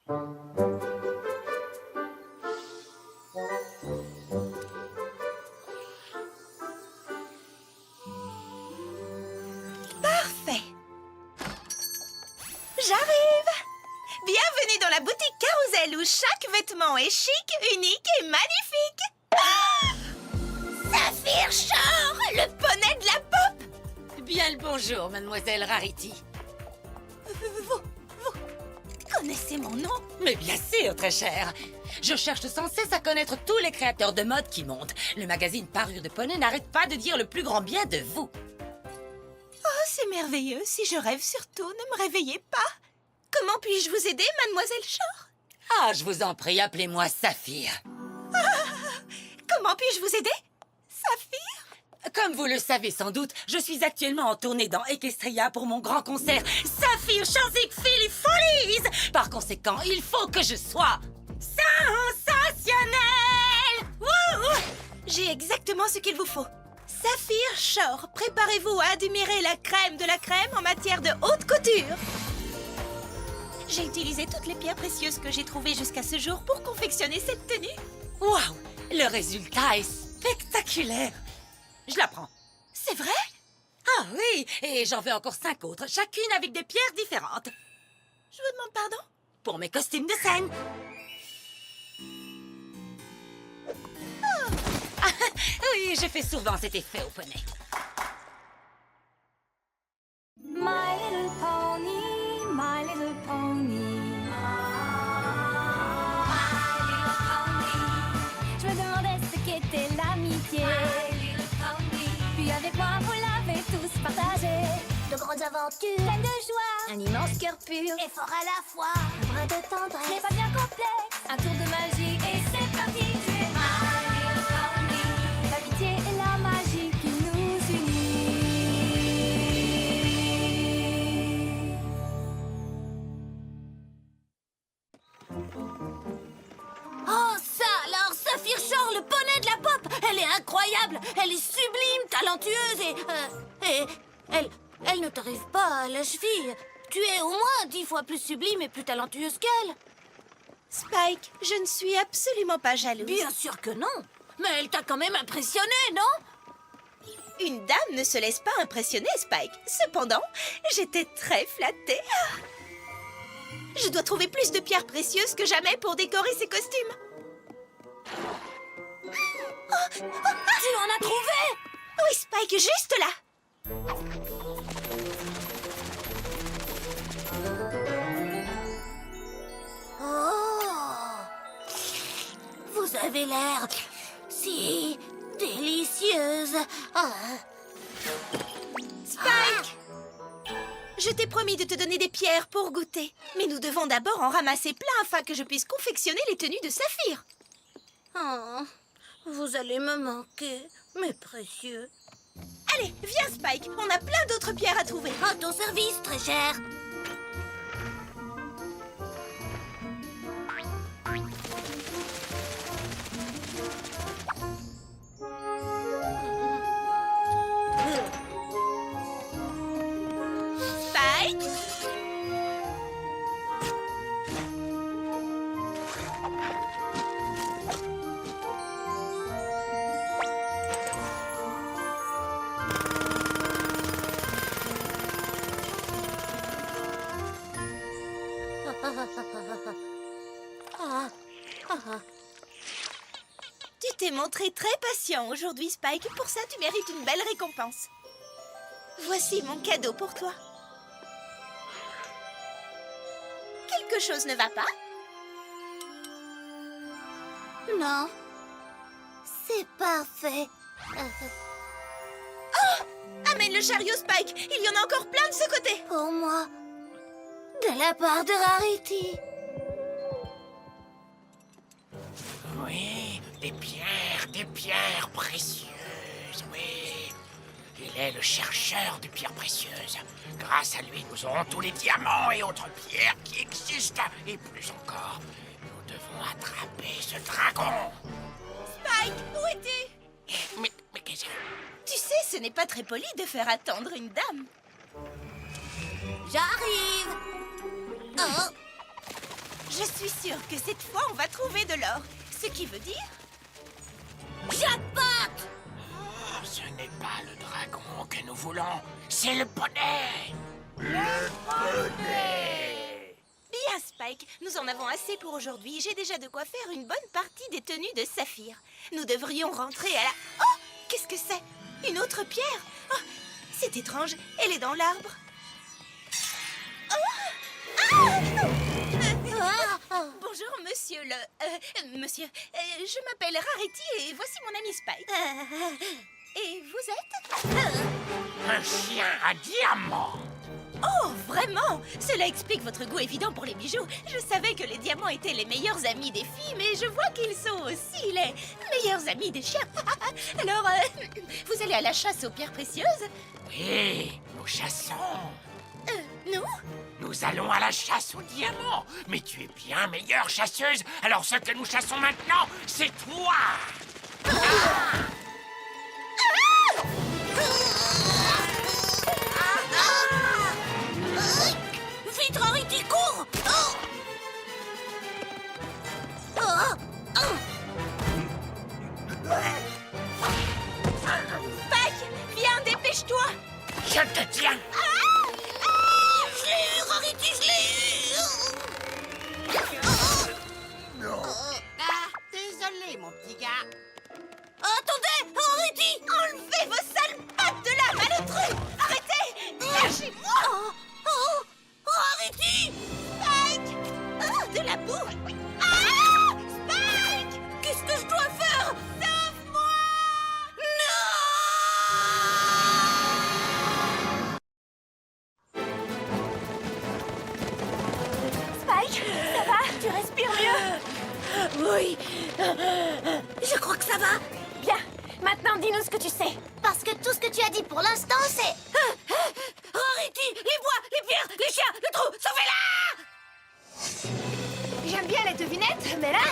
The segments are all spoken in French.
Parfait. J'arrive. Bienvenue dans la boutique Carousel où chaque vêtement est chic, unique et magnifique. Ah! Saphir Shore, le poney de la pop. Bien le bonjour, mademoiselle Rarity. Vous connaissez mon nom? Mais bien sûr, très cher. Je cherche sans cesse à connaître tous les créateurs de mode qui montent. Le magazine Parure de Poney n'arrête pas de dire le plus grand bien de vous. Oh, c'est merveilleux. Si je rêve surtout, ne me réveillez pas. Comment puis-je vous aider, mademoiselle Shore? Ah, je vous en prie, appelez-moi Saphir. Comment puis-je vous aider? Saphir? Comme vous le savez sans doute, je suis actuellement en tournée dans Equestria pour mon grand concert Saphir Chanzik Philly Follies. Par conséquent, il faut que je sois sensationnelle. Wouh! J'ai exactement ce qu'il vous faut. Saphir Shore, préparez-vous à admirer la crème de la crème en matière de haute couture. J'ai utilisé toutes les pierres précieuses que j'ai trouvées jusqu'à ce jour pour confectionner cette tenue. Waouh! Le résultat est spectaculaire. Je la prends. C'est vrai? Ah oui, et j'en veux encore 5 autres, chacune avec des pierres différentes. Je vous demande pardon? Pour mes costumes de scène. Ah, oui, je fais souvent cet effet au poney. My little pony, my little pony. My little pony. Je me demandais ce qu'était l'amitié. My little pony. Puis avec moi, vous l'avez tous partagé. De grandes aventures, pleines de joie. Un immense cœur pur et fort à la fois. Un brin de tendresse, mais pas bien complexe. Un tour de magie et c'est parti. Tu es my little pony. L'amitié et la magie qui nous unit. Oh, ça alors, Saphir Shore, le poney de la pop. Elle est incroyable, elle est sublime, talentueuse et elle ne t'arrive pas à la cheville. Tu es au moins 10 fois plus sublime et plus talentueuse qu'elle. Spike, je ne suis absolument pas jalouse. Bien sûr que non. Mais elle t'a quand même impressionné, non? Une dame ne se laisse pas impressionner, Spike. Cependant, j'étais très flattée. Je dois trouver plus de pierres précieuses que jamais pour décorer ces costumes. Tu en as trouvé? Oui, Spike, juste là. Oh! Vous avez l'air si délicieuse. Ah. Spike! Je t'ai promis de te donner des pierres pour goûter. Mais nous devons d'abord en ramasser plein afin que je puisse confectionner les tenues de Saphir. Oh, vous allez me manquer, mes précieux. Allez, viens, Spike. On a plein d'autres pierres à trouver. À ton service, très cher. Spike? Tu t'es montré très patient aujourd'hui, Spike. Pour ça, tu mérites une belle récompense. Voici mon cadeau pour toi. Quelque chose ne va pas? Non. C'est parfait. Amène le chariot, Spike. Il y en a encore plein de ce côté. Pour moi. De la part de Rarity. Oui, des pierres précieuses, oui. Il est le chercheur de pierres précieuses. Grâce à lui, nous aurons tous les diamants et autres pierres qui existent. Et plus encore, nous devons attraper ce dragon. Spike, où es-tu? Mais qu'est-ce que... Tu sais, ce n'est pas très poli de faire attendre une dame. J'arrive. Oh. Je suis sûre que cette fois, on va trouver de l'or. Ce qui veut dire... Jackpot! Oh, ce n'est pas le dragon que nous voulons, c'est le poney. Le poney. Bien, Spike, nous en avons assez pour aujourd'hui. J'ai déjà de quoi faire une bonne partie des tenues de Saphir. Nous devrions rentrer à la... Oh! Qu'est-ce que c'est? Une autre pierre? Oh, c'est étrange, elle est dans l'arbre. Bonjour, monsieur monsieur, je m'appelle Rarity et voici mon ami Spike. Et vous êtes? Un chien à diamant. Oh, vraiment? Cela explique votre goût évident pour les bijoux. Je savais que les diamants étaient les meilleurs amis des filles, mais je vois qu'ils sont aussi les meilleurs amis des chiens. Alors, vous allez à la chasse aux pierres précieuses? Oui, nous chassons. Nous? Nous allons à la chasse aux diamants. Mais tu es bien meilleure chasseuse. Alors ce que nous chassons maintenant, c'est toi. Vite, Rarity, cours! Spike, viens, dépêche-toi! Je te tiens. Je l'ai eu, Rarity, je l'ai eu! Désolé, mon petit gars. Attendez, Rarity! Enlevez vos sales pattes de là, malheureux! Arrêtez! Lâchez-moi! Rarity! Spike! Oh, de la boue! Ah! Spike! Qu'est-ce que je dois faire? Sauve-moi! Spike, ça va? Tu respires mieux? Oui. Je crois que ça va. Bien. Maintenant, dis-nous ce que tu sais. Parce que tout ce que tu as dit pour l'instant, c'est... Rarity, les bois, les pierres, les chiens, le trou, sauvez-la! J'aime bien les devinettes, mais là...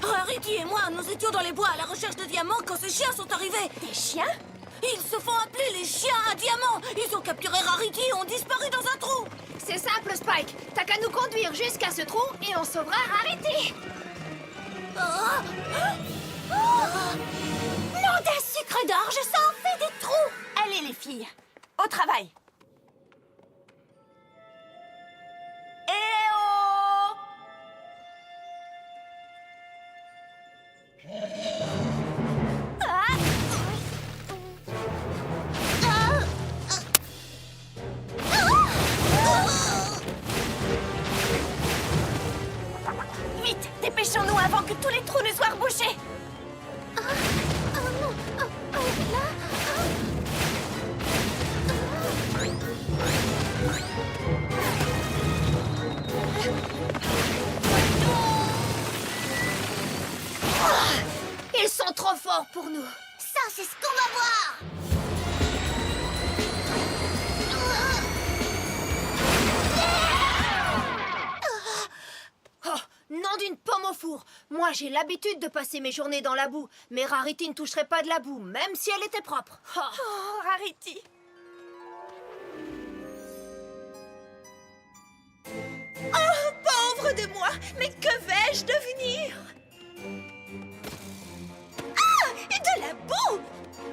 Rarity et moi, nous étions dans les bois à la recherche de diamants quand ces chiens sont arrivés. Des chiens? Ils se font appeler les chiens à diamants. Ils ont capturé Rarity et ont disparu dans un trou. C'est simple, Spike. T'as qu'à nous conduire jusqu'à ce trou et on sauvera Rarity. Nom d'un sucre d'orge, ça en fait des trous. Allez, les filles, au travail. Eh oh! Vite, dépêchons-nous avant que tous les trous ne soient rebouchés. Ils sont trop forts pour nous. Ça, c'est ce qu'on va voir. Oh, nom d'une pomme au four. Moi, j'ai l'habitude de passer mes journées dans la boue. Mais Rarity ne toucherait pas de la boue, même si elle était propre. Oh, Rarity. Oh, pauvre de moi! Mais que vais-je devenir? Ah! Et de la boue!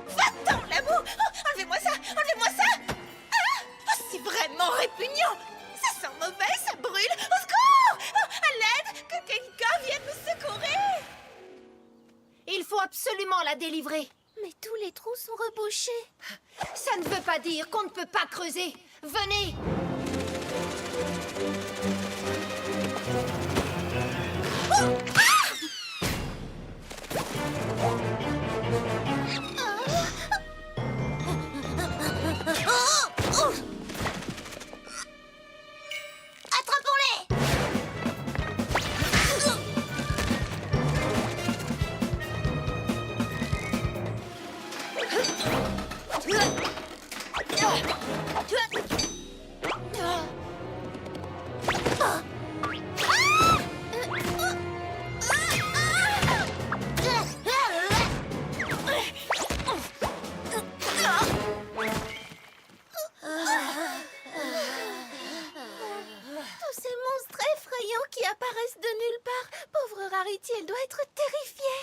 Va-t'en, la boue! Oh, enlevez-moi ça! Enlevez-moi ça! Ah! Oh, c'est vraiment répugnant! Ça sent mauvais, ça brûle! Au secours! Oh, à l'aide! Que quelqu'un vienne nous secourir! Il faut absolument la délivrer. Mais tous les trous sont rebouchés. Ça ne veut pas dire qu'on ne peut pas creuser. Venez! Attrapons-les! apparaissent de nulle part. Pauvre Rarity, elle doit être terrifiée.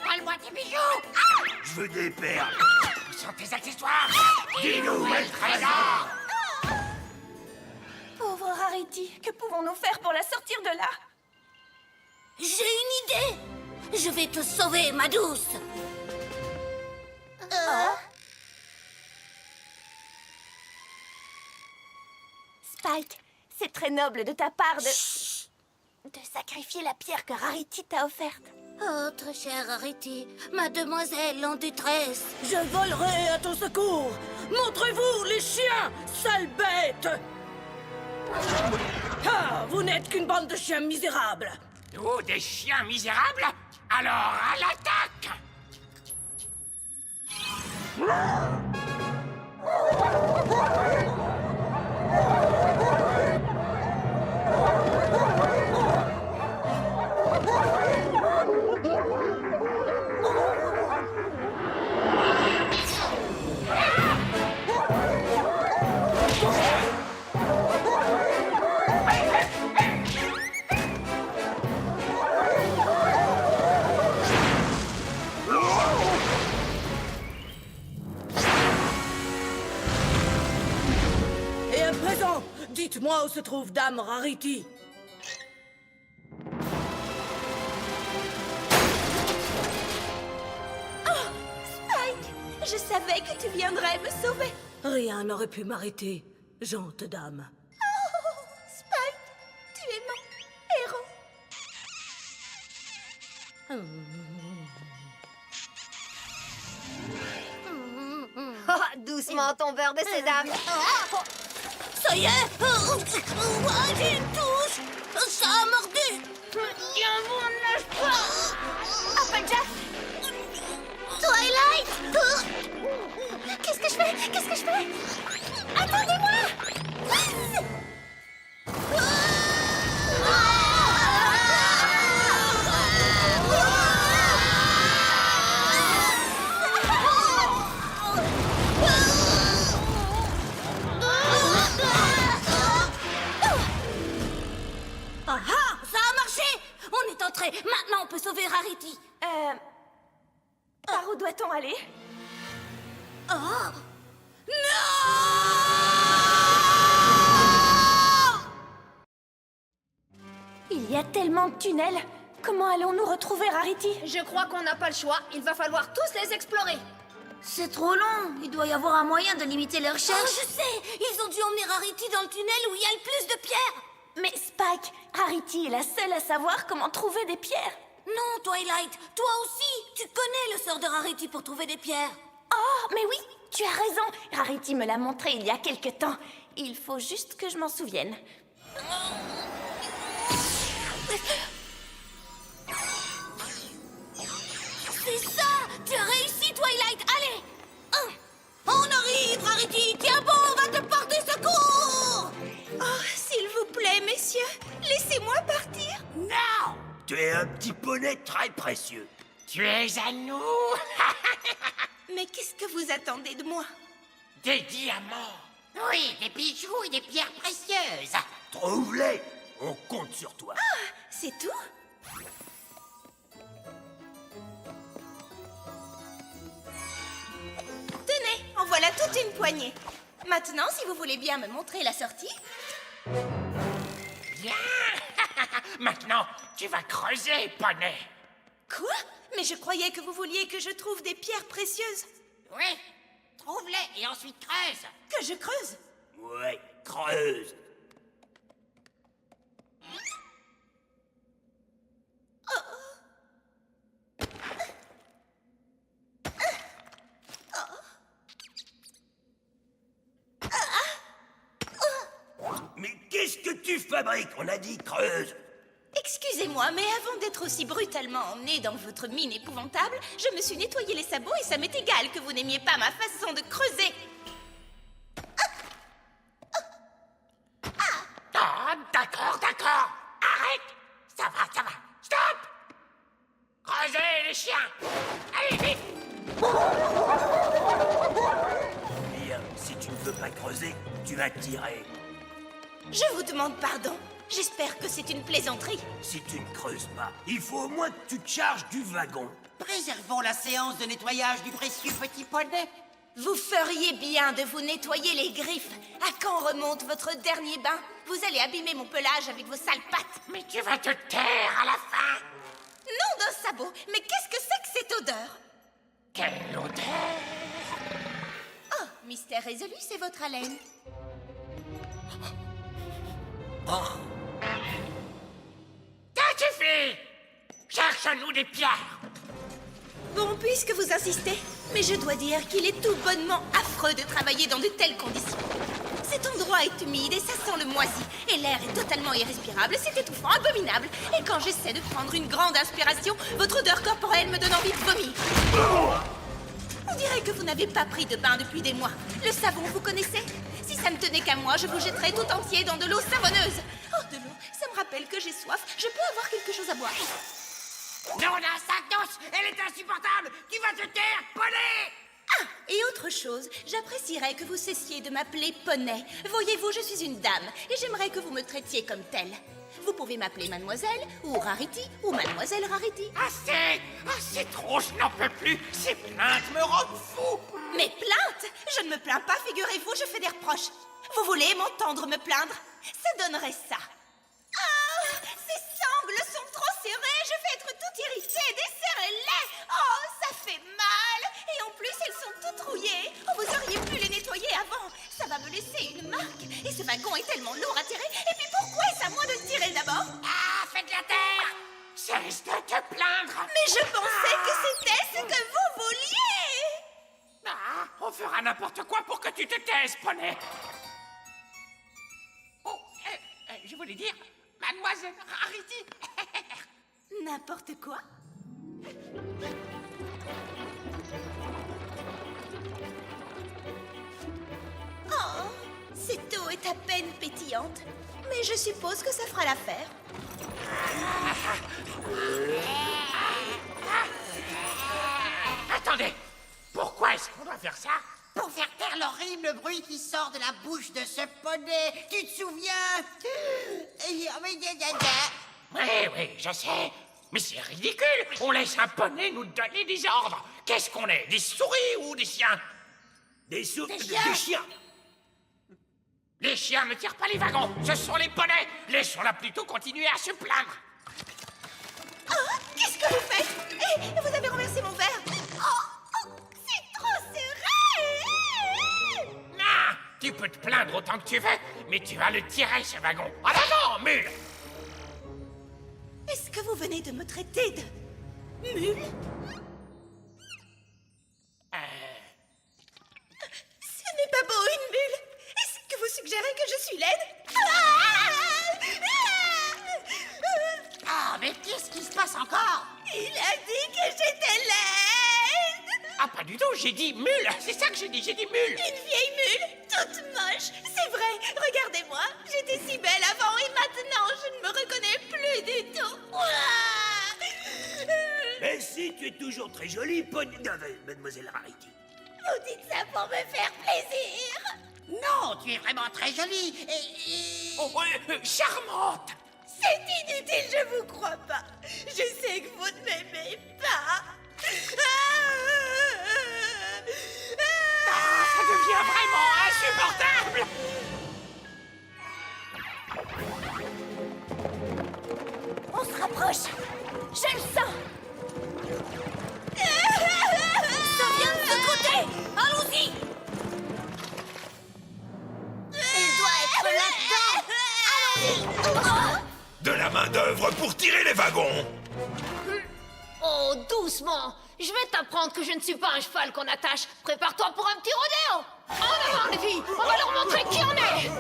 Vole-moi tes bijoux. Je veux des perles. Où sont tes accessoires? Dis-nous où est le trésor? Pauvre Rarity, que pouvons-nous faire pour la sortir de là? J'ai une idée. Je vais te sauver, ma douce. Spike, c'est très noble de ta part de sacrifier la pierre que Rarity t'a offerte. Oh, très chère Rarity, ma demoiselle en détresse. Je volerai à ton secours. Montrez-vous, les chiens, sales bêtes. Ah, vous n'êtes qu'une bande de chiens misérables. Nous, des chiens misérables? Alors, à l'attaque! Et à présent, dites-moi où se trouve Dame Rarity. Spike, je savais que tu viendrais me sauver. Rien n'aurait pu m'arrêter, gente dame. Spike, tu es mon héros. Doucement, ton beurre de sédame. Ça y est. J'ai une touche. Ça a mordu. Tiens, vous ne lâche pas. Applejack, Twilight. qu'est-ce que je fais? Qu'est-ce que je fais? Attendez-moi! Ah ah, ça a marché. On est entré. Maintenant, on peut sauver Rarity. Par où doit-on aller? Oh. Il y a tellement de tunnels. Comment allons-nous retrouver Rarity? Je crois qu'on n'a pas le choix. Il va falloir tous les explorer. C'est trop long. Il doit y avoir un moyen de limiter leurs recherches. Oh, je sais. Ils ont dû emmener Rarity dans le tunnel où il y a le plus de pierres. Mais Spike, Rarity est la seule à savoir comment trouver des pierres. Non, Twilight. Toi aussi. Tu connais le sort de Rarity pour trouver des pierres. Oh, mais oui, tu as raison. Rarity me l'a montré il y a quelque temps. Il faut juste que je m'en souvienne. C'est ça. Tu as réussi, Twilight. Allez. On arrive, Rarity. Tiens bon, on va te porter secours. Oh, s'il vous plaît, messieurs, laissez-moi partir. Non! Tu es un petit poney très précieux. Tu es à nous? Mais qu'est-ce que vous attendez de moi? Des diamants! Oui, des bijoux et des pierres précieuses! Trouve-les. On compte sur toi. C'est tout? Tenez, en voilà toute une poignée. Maintenant, si vous voulez bien me montrer la sortie. Bien! Maintenant, tu vas creuser, poney! Quoi? Mais je croyais que vous vouliez que je trouve des pierres précieuses. Oui, trouve-les et ensuite creuse! Que je creuse? Ouais, creuse. Mais qu'est-ce que tu fabriques? On a dit creuse. Excusez-moi, mais avant d'être aussi brutalement emmené dans votre mine épouvantable, je me suis nettoyé les sabots et ça m'est égal que vous n'aimiez pas ma façon de creuser. Ah, d'accord, d'accord! Arrête! Ça va, stop! Creusez, les chiens! Allez, vite! Bien, si tu ne veux pas creuser, tu vas tirer. Je vous demande pardon. J'espère que c'est une plaisanterie. Si tu ne creuses pas, il faut au moins que tu te charges du wagon. Préservons la séance de nettoyage du précieux petit poney. Vous feriez bien de vous nettoyer les griffes. À quand remonte votre dernier bain? Vous allez abîmer mon pelage avec vos sales pattes. Mais tu vas te taire à la fin. Nom d'un sabot, mais qu'est-ce que c'est que cette odeur? Quelle odeur! Oh, mystère résolu, c'est votre haleine. Ça suffit! Cherche-nous des pierres! Bon, puisque vous insistez, mais je dois dire qu'il est tout bonnement affreux de travailler dans de telles conditions. Cet endroit est humide et ça sent le moisi, et l'air est totalement irrespirable, c'est étouffant, abominable. Et quand j'essaie de prendre une grande inspiration, votre odeur corporelle me donne envie de vomir. On dirait que vous n'avez pas pris de bain depuis des mois. Le savon, vous connaissez? Si ça ne tenait qu'à moi, je vous jetterais tout entier dans de l'eau savonneuse. Oh, de l'eau, ça me rappelle que j'ai soif. Je peux avoir quelque chose à boire? Non, la sac douce, elle est insupportable! Tu vas te taire, poney! Ah, et autre chose, j'apprécierais que vous cessiez de m'appeler Poney. Voyez-vous, je suis une dame, et j'aimerais que vous me traitiez comme telle. Vous pouvez m'appeler Mademoiselle, ou Rarity, ou Mademoiselle Rarity. Assez! Assez trop, je n'en peux plus! Ces plaintes me rendent fou! Mes plaintes? Je ne me plains pas, figurez-vous, je fais des reproches. Vous voulez m'entendre me plaindre? Ça donnerait ça. Ah, ces sangles sont trop serrées, je vais être toute irritée, desserrez-les! Oh, ça fait mal! Et en plus, elles sont toutes rouillées. Oh, vous auriez pu les nettoyer avant. Ça va me laisser une marque. Et ce wagon est tellement lourd à tirer. Et puis pourquoi est-ce à moi de le tirer d'abord? Ah, faites la terre! Cesse de te plaindre! Mais je pensais que c'était ce que vous vouliez! Ah, on fera n'importe quoi pour que tu te taises, poney! Oh, je voulais dire, Mademoiselle Rarity! N'importe quoi? Oh, cette eau est à peine pétillante, mais je suppose que ça fera l'affaire. Attendez! Pourquoi est-ce qu'on doit faire ça? Pour faire taire l'horrible bruit qui sort de la bouche de ce poney. Tu te souviens? Oui, je sais. Mais c'est ridicule! On laisse un poney nous donner des ordres! Qu'est-ce qu'on est? Des souris ou des chiens? Des chiens. chiens. Les chiens ne tirent pas les wagons! Ce sont les poneys! Laissons-la plutôt continuer à se plaindre! Oh, qu'est-ce que vous faites? Eh, vous avez renversé mon verre. Oh, c'est trop serré. Non! Tu peux te plaindre autant que tu veux, mais tu vas le tirer, ce wagon! En avant, mule! Est-ce que vous venez de me traiter de mule? Ce n'est pas beau, une mule. Est-ce que vous suggérez que je suis laide? Ah, mais qu'est-ce qui se passe encore? Il a dit que j'étais laide. Ah, pas du tout, j'ai dit mule! C'est ça que j'ai dit mule! Une vieille mule, toute moche. C'est vrai, regardez-moi. J'étais si belle avant et maintenant je ne me reconnais plus du tout. Mais si, tu es toujours très jolie, Mademoiselle Rarity. Vous dites ça pour me faire plaisir. Non, tu es vraiment très jolie et... Oh, charmante! C'est inutile, je vous crois pas. Je sais que vous ne m'aimez pas. Ah, ça devient vraiment insupportable! On se rapproche. Je le sens. Ça vient de ce côté! Allons-y! Il doit être là-dedans. De la main-d'œuvre pour tirer les wagons. Oh, doucement. Je vais t'apprendre que je ne suis pas un cheval qu'on attache. Prépare-toi pour un petit rodéo. En avant, les filles. On va leur montrer qui on est.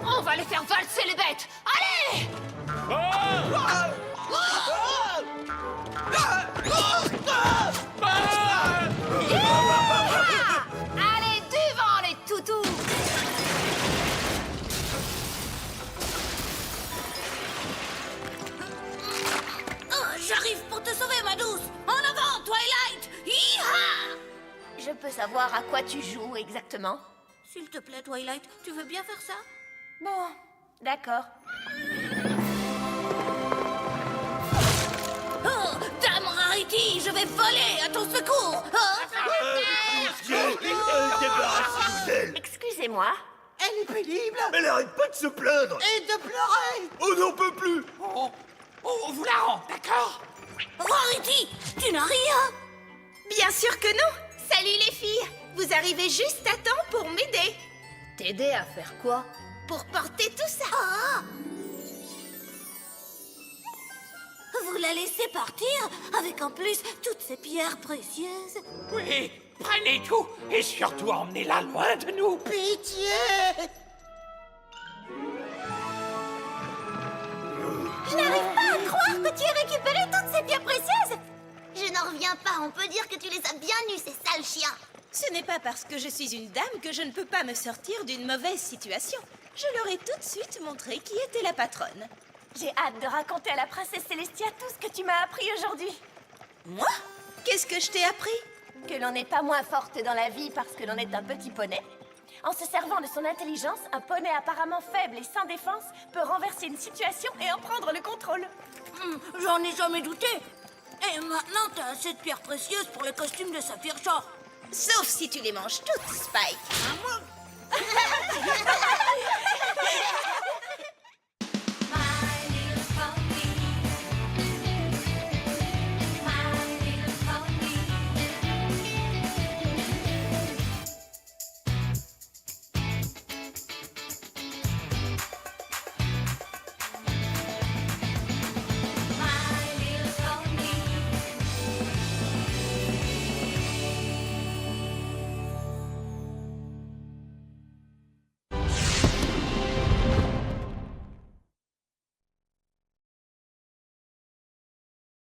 On va les faire valser les bêtes. Allez! Allez, devant les toutous. Oh, j'arrive pour te sauver, ma douce! En avant, Twilight! Hi-ha! Je peux savoir à quoi tu joues exactement? S'il te plaît, Twilight, tu veux bien faire ça? Bon, D'accord. Oh, Dame Rarity, je vais voler à ton secours. Débarrassez-vous d'elle. Excusez-moi. Elle est pénible. Elle arrête pas de se plaindre. Et de pleurer. On n'en peut plus. On vous la rend, d'accord? Rarity, tu n'as rien. Bien sûr que non. Salut les filles. Vous arrivez juste à temps pour m'aider. T'aider à faire quoi? Pour porter tout ça. Ah! Vous la laissez partir avec en plus toutes ces pierres précieuses. Oui, prenez tout et surtout emmenez-la loin de nous. Pitié. Je n'arrive pas à croire que tu aies récupéré toutes ces pierres précieuses. Je n'en reviens pas, on peut dire que tu les as bien eus, ces sales chiens. Ce n'est pas parce que je suis une dame que je ne peux pas me sortir d'une mauvaise situation. Je leur ai tout de suite montré qui était la patronne. J'ai hâte de raconter à la princesse Célestia tout ce que tu m'as appris aujourd'hui. Moi? Qu'est-ce que je t'ai appris? Que l'on n'est pas moins forte dans la vie parce que l'on est un petit poney. En se servant de son intelligence, un poney apparemment faible et sans défense peut renverser une situation et en prendre le contrôle. J'en ai jamais douté. Et maintenant, t'as assez de pierres précieuses pour le costume de Saphir Shore. Sauf si tu les manges toutes, Spike.